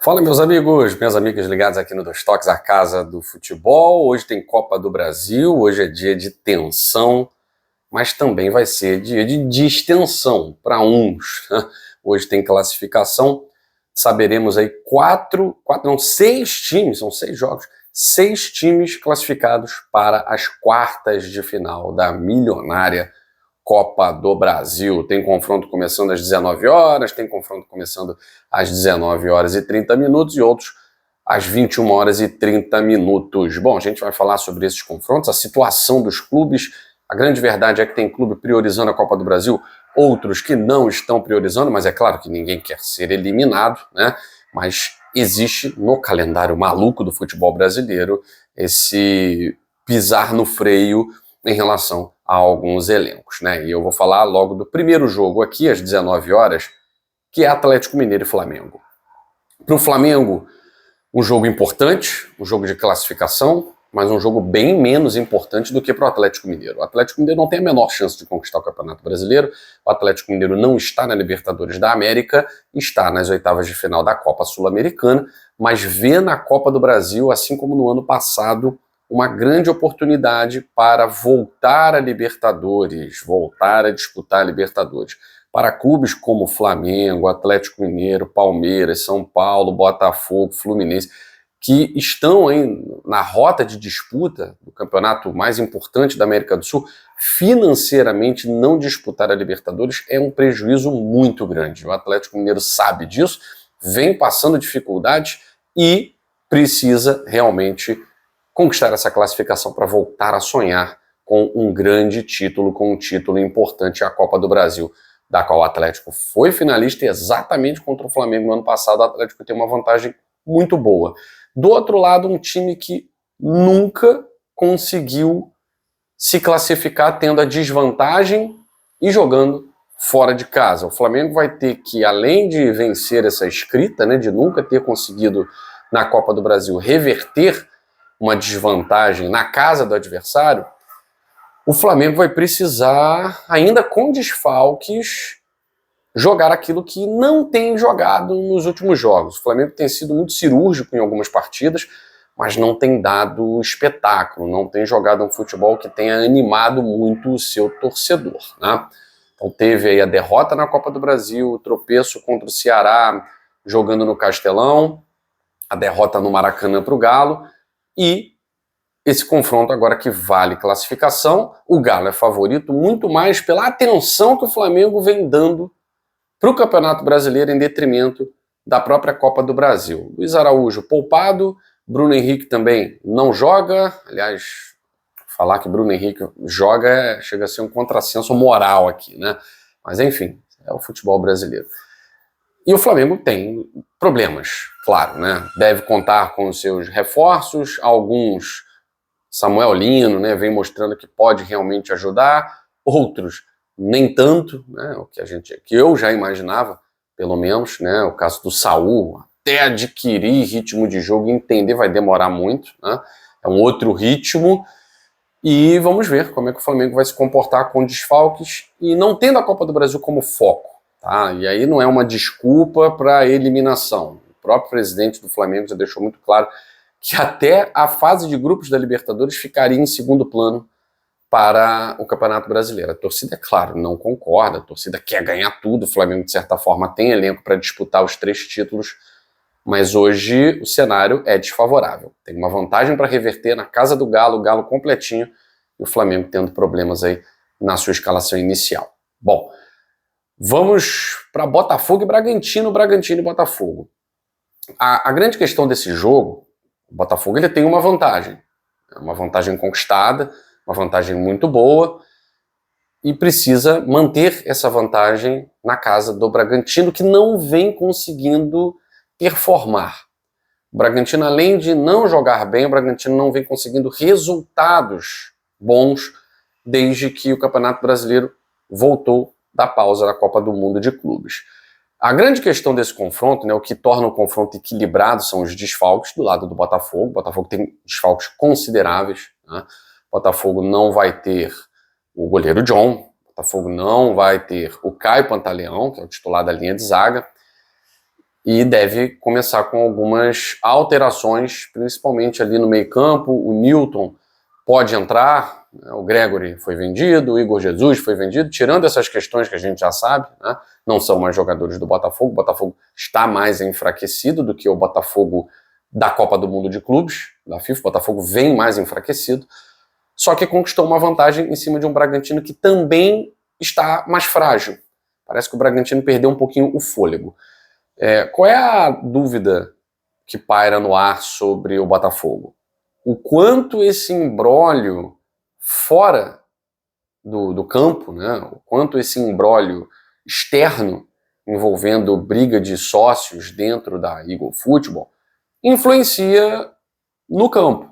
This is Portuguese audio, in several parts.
Fala, meus amigos, minhas amigas ligadas aqui no Dois Toques, a casa do futebol. Hoje tem Copa do Brasil, hoje é dia de tensão, mas também vai ser dia de distensão para uns. Hoje tem classificação, saberemos aí seis times, são 6 jogos, 6 times classificados para as quartas de final da milionária Copa do Brasil. Tem confronto começando às 19 horas, tem confronto começando às 19 horas e 30 minutos e outros às 21 horas e 30 minutos. Bom, a gente vai falar sobre esses confrontos, a situação dos clubes. A grande verdade é que tem clube priorizando a Copa do Brasil, outros que não estão priorizando, mas é claro que ninguém quer ser eliminado, né? Mas existe no calendário maluco do futebol brasileiro esse pisar no freio em relação a alguns elencos, né? E eu vou falar logo do primeiro jogo aqui, às 19 horas, que é Atlético Mineiro e Flamengo. Para o Flamengo, um jogo importante, um jogo de classificação, mas um jogo bem menos importante do que para o Atlético Mineiro. O Atlético Mineiro não tem a menor chance de conquistar o Campeonato Brasileiro, o Atlético Mineiro não está na Libertadores da América, está nas oitavas de final da Copa Sul-Americana, mas vê na Copa do Brasil, assim como no ano passado, uma grande oportunidade para voltar a Libertadores, voltar a disputar a Libertadores. Para clubes como Flamengo, Atlético Mineiro, Palmeiras, São Paulo, Botafogo, Fluminense, que estão aí na rota de disputa do campeonato mais importante da América do Sul, financeiramente não disputar a Libertadores é um prejuízo muito grande. O Atlético Mineiro sabe disso, vem passando dificuldades e precisa realmente conquistar essa classificação para voltar a sonhar com um grande título, com um título importante, a Copa do Brasil, da qual o Atlético foi finalista exatamente contra o Flamengo no ano passado. O Atlético tem uma vantagem muito boa. Do outro lado, um time que nunca conseguiu se classificar tendo a desvantagem e jogando fora de casa. O Flamengo vai ter que, além de vencer essa escrita, né, de nunca ter conseguido na Copa do Brasil reverter uma desvantagem na casa do adversário, o Flamengo vai precisar, ainda com desfalques, jogar aquilo que não tem jogado nos últimos jogos. O Flamengo tem sido muito cirúrgico em algumas partidas, mas não tem dado espetáculo, não tem jogado um futebol que tenha animado muito o seu torcedor, né? Então teve aí a derrota na Copa do Brasil, o tropeço contra o Ceará jogando no Castelão, a derrota no Maracanã para o Galo, e esse confronto agora que vale classificação. O Galo é favorito muito mais pela atenção que o Flamengo vem dando para o Campeonato Brasileiro em detrimento da própria Copa do Brasil. Luiz Araújo poupado, Bruno Henrique também não joga. Aliás, falar que Bruno Henrique joga chega a ser um contrassenso moral aqui, né? Mas enfim, é o futebol brasileiro. E o Flamengo tem problemas, claro, né? Deve contar com os seus reforços, alguns, Samuel Lino, né, vem mostrando que pode realmente ajudar, outros nem tanto, né? O que eu já imaginava, pelo menos, né? O caso do Saul, até adquirir ritmo de jogo e entender vai demorar muito, né? É um outro ritmo. E vamos ver como é que o Flamengo vai se comportar com desfalques e não tendo a Copa do Brasil como foco. Tá? E aí não é uma desculpa para a eliminação. O próprio presidente do Flamengo já deixou muito claro que até a fase de grupos da Libertadores ficaria em segundo plano para o Campeonato Brasileiro. A torcida, é claro, não concorda, a torcida quer ganhar tudo, o Flamengo, de certa forma, tem elenco para disputar os 3 títulos, mas hoje o cenário é desfavorável. Tem uma vantagem para reverter na casa do Galo, o Galo completinho, e o Flamengo tendo problemas aí na sua escalação inicial. Bom, vamos para Botafogo e Bragantino, Bragantino e Botafogo. A grande questão desse jogo, o Botafogo ele tem uma vantagem conquistada, uma vantagem muito boa, e precisa manter essa vantagem na casa do Bragantino, que não vem conseguindo performar. O Bragantino, além de não jogar bem, o Bragantino não vem conseguindo resultados bons desde que o Campeonato Brasileiro voltou da pausa da Copa do Mundo de Clubes. A grande questão desse confronto, né, o que torna o confronto equilibrado, são os desfalques do lado do Botafogo. O Botafogo tem desfalques consideráveis, né? O Botafogo não vai ter o goleiro John, o Botafogo não vai ter o Caio Pantaleão, que é o titular da linha de zaga. e deve começar com algumas alterações, principalmente ali no meio-campo. O Newton pode entrar, né? O Gregory foi vendido, o Igor Jesus foi vendido, tirando essas questões que a gente já sabe, né? Não são mais jogadores do Botafogo. O Botafogo está mais enfraquecido do que o Botafogo da Copa do Mundo de Clubes, da FIFA. O Botafogo vem mais enfraquecido, só que conquistou uma vantagem em cima de um Bragantino que também está mais frágil. Parece que o Bragantino perdeu um pouquinho o fôlego. Qual é a dúvida que paira no ar sobre o Botafogo? O quanto esse imbróglio fora do campo, né? O quanto esse imbróglio externo, envolvendo briga de sócios dentro da Eagle Football, influencia no campo.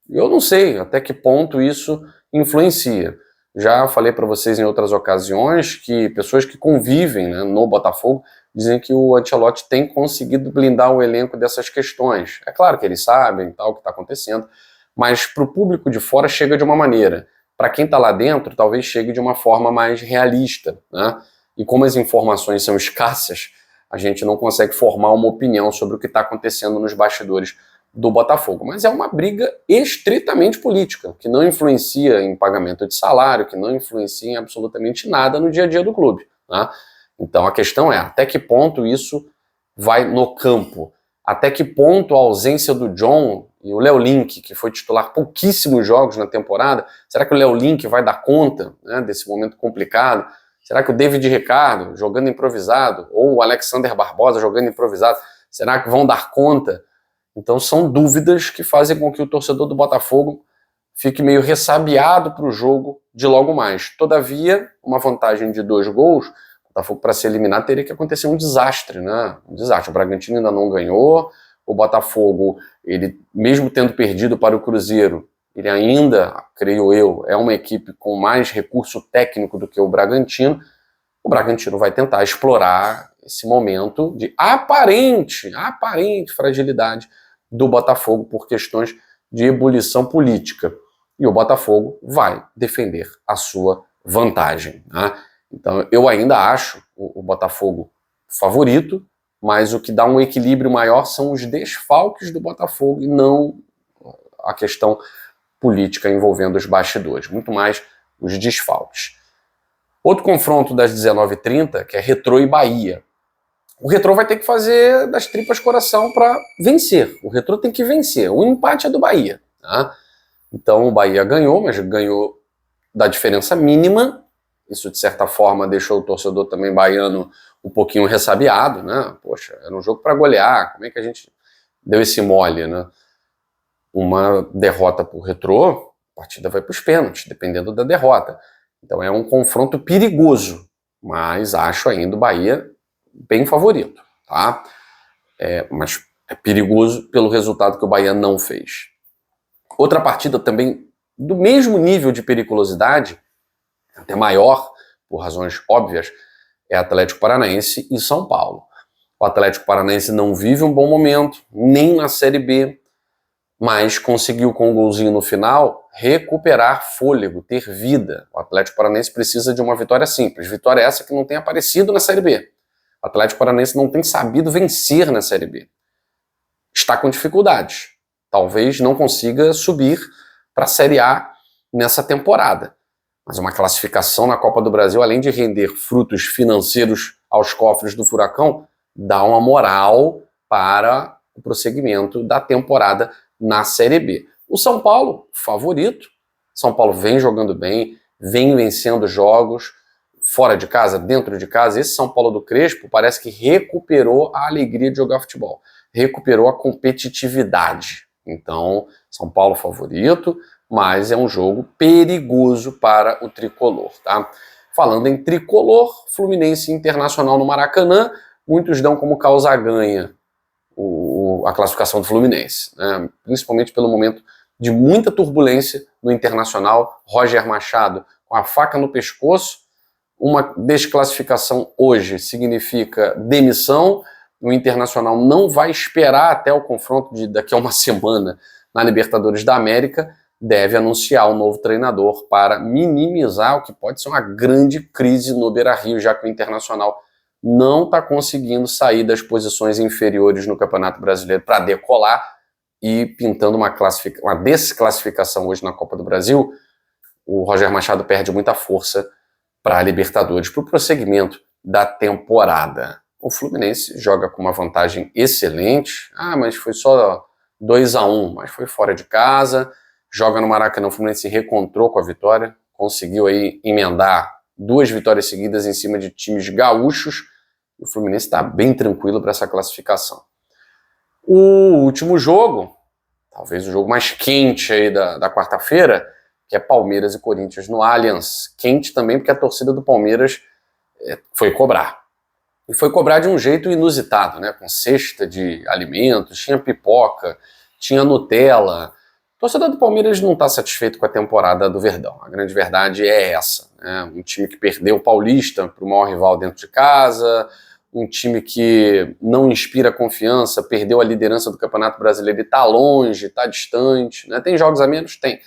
Eu não sei até que ponto isso influencia. Já falei para vocês em outras ocasiões que pessoas que convivem, né, no Botafogo dizem que o Ancelotti tem conseguido blindar o elenco dessas questões. É claro que eles sabem tal o que está acontecendo, mas para o público de fora chega de uma maneira. Para quem está lá dentro, talvez chegue de uma forma mais realista, né? E como as informações são escassas, a gente não consegue formar uma opinião sobre o que está acontecendo nos bastidores do Botafogo. Mas é uma briga estritamente política, que não influencia em pagamento de salário, que não influencia em absolutamente nada no dia a dia do clube, né? Então a questão é até que ponto isso vai no campo, até que ponto a ausência do John e o Léo Link, que foi titular pouquíssimos jogos na temporada, será que o Léo Link vai dar conta, né, desse momento complicado? Será que o David Ricardo jogando improvisado, ou o Alexander Barbosa jogando improvisado, será que vão dar conta? Então são dúvidas que fazem com que o torcedor do Botafogo fique meio ressabiado para o jogo de logo mais. Todavia, uma vantagem de 2 gols, o Botafogo para se eliminar teria que acontecer um desastre, né? Um desastre. O Bragantino ainda não ganhou, o Botafogo, ele mesmo tendo perdido para o Cruzeiro, ele ainda, creio eu, é uma equipe com mais recurso técnico do que o Bragantino. O Bragantino vai tentar explorar esse momento de aparente fragilidade do Botafogo por questões de ebulição política. E o Botafogo vai defender a sua vantagem, né? Então eu ainda acho o Botafogo favorito, mas o que dá um equilíbrio maior são os desfalques do Botafogo e não a questão política envolvendo os bastidores, muito mais os desfalques. Outro confronto das 19h30, que é Retrô e Bahia. O Retrô vai ter que fazer das tripas coração para vencer. O Retrô tem que vencer. O empate é do Bahia, tá? Então o Bahia ganhou, mas ganhou da diferença mínima. Isso, de certa forma, deixou o torcedor também baiano um pouquinho ressabiado, né? Poxa, era um jogo para golear. Como é que a gente deu esse mole, né? Uma derrota por Retrô, a partida vai para os pênaltis, dependendo da derrota. Então é um confronto perigoso, mas acho ainda o Bahia bem favorito, tá? Mas é perigoso pelo resultado que o Bahia não fez. Outra partida também do mesmo nível de periculosidade, até maior, por razões óbvias, é Atlético Paranaense e São Paulo. O Atlético Paranaense não vive um bom momento, nem na Série B, mas conseguiu com um golzinho no final recuperar fôlego, ter vida. O Atlético Paranaense precisa de uma vitória simples. Vitória essa que não tem aparecido na Série B. O Atlético Paranaense não tem sabido vencer na Série B. Está com dificuldades. Talvez não consiga subir para a Série A nessa temporada. Mas uma classificação na Copa do Brasil, além de render frutos financeiros aos cofres do Furacão, dá uma moral para o prosseguimento da temporada na Série B. O São Paulo, favorito. São Paulo vem jogando bem, vem vencendo jogos, fora de casa, dentro de casa. Esse São Paulo do Crespo parece que recuperou a alegria de jogar futebol, recuperou a competitividade. Então, São Paulo favorito, mas é um jogo perigoso para o tricolor, tá? Falando em tricolor, Fluminense Internacional no Maracanã, muitos dão como causa ganha a classificação do Fluminense, né? Principalmente pelo momento de muita turbulência no Internacional. Roger Machado com a faca no pescoço. Uma desclassificação hoje significa demissão. O Internacional não vai esperar até o confronto de daqui a uma semana na Libertadores da América. Deve anunciar um novo treinador para minimizar o que pode ser uma grande crise no Beira-Rio, já que o Internacional não está conseguindo sair das posições inferiores no Campeonato Brasileiro para decolar e pintando uma desclassificação hoje na Copa do Brasil. O Roger Machado perde muita força para a Libertadores, para o prosseguimento da temporada. O Fluminense joga com uma vantagem excelente. Mas foi só 2-1, mas foi fora de casa. Joga no Maracanã, o Fluminense se reencontrou com a vitória, conseguiu aí emendar 2 vitórias seguidas em cima de times gaúchos. O Fluminense está bem tranquilo para essa classificação. O último jogo, talvez o jogo mais quente aí da quarta-feira, que é Palmeiras e Corinthians no Allianz. Quente também porque a torcida do Palmeiras foi cobrar. E foi cobrar de um jeito inusitado, né? Com cesta de alimentos, tinha pipoca, tinha Nutella. A torcida do Palmeiras não está satisfeito com a temporada do Verdão. A grande verdade é essa, né? Um time que perdeu o Paulista para o maior rival dentro de casa, um time que não inspira confiança, perdeu a liderança do Campeonato Brasileiro e está longe, está distante, né? Tem jogos a menos? Tem.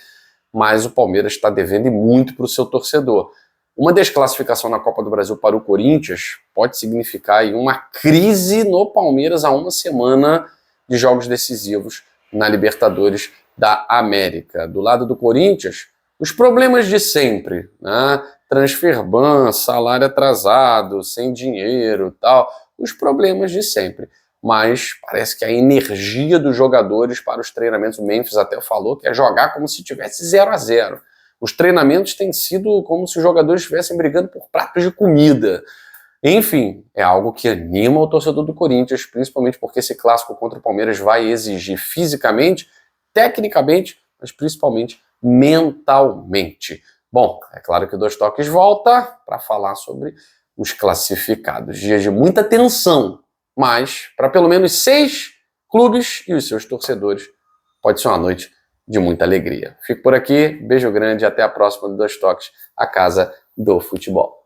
Mas o Palmeiras está devendo muito para o seu torcedor. Uma desclassificação na Copa do Brasil para o Corinthians pode significar aí uma crise no Palmeiras a uma semana de jogos decisivos na Libertadores da América. Do lado do Corinthians, os problemas de sempre, né? Transfer ban, salário atrasado, sem dinheiro, tal, os problemas de sempre. Mas parece que a energia dos jogadores para os treinamentos, o Memphis até falou que é jogar como se tivesse 0-0. Os treinamentos têm sido como se os jogadores estivessem brigando por pratos de comida. Enfim, é algo que anima o torcedor do Corinthians, principalmente porque esse clássico contra o Palmeiras vai exigir fisicamente, tecnicamente, mas principalmente mentalmente. Bom, é claro que o Dois Toques volta para falar sobre os classificados. Dias de muita tensão, mas para pelo menos 6 clubes e os seus torcedores pode ser uma noite de muita alegria. Fico por aqui, beijo grande e até a próxima do Dois Toques, a casa do futebol.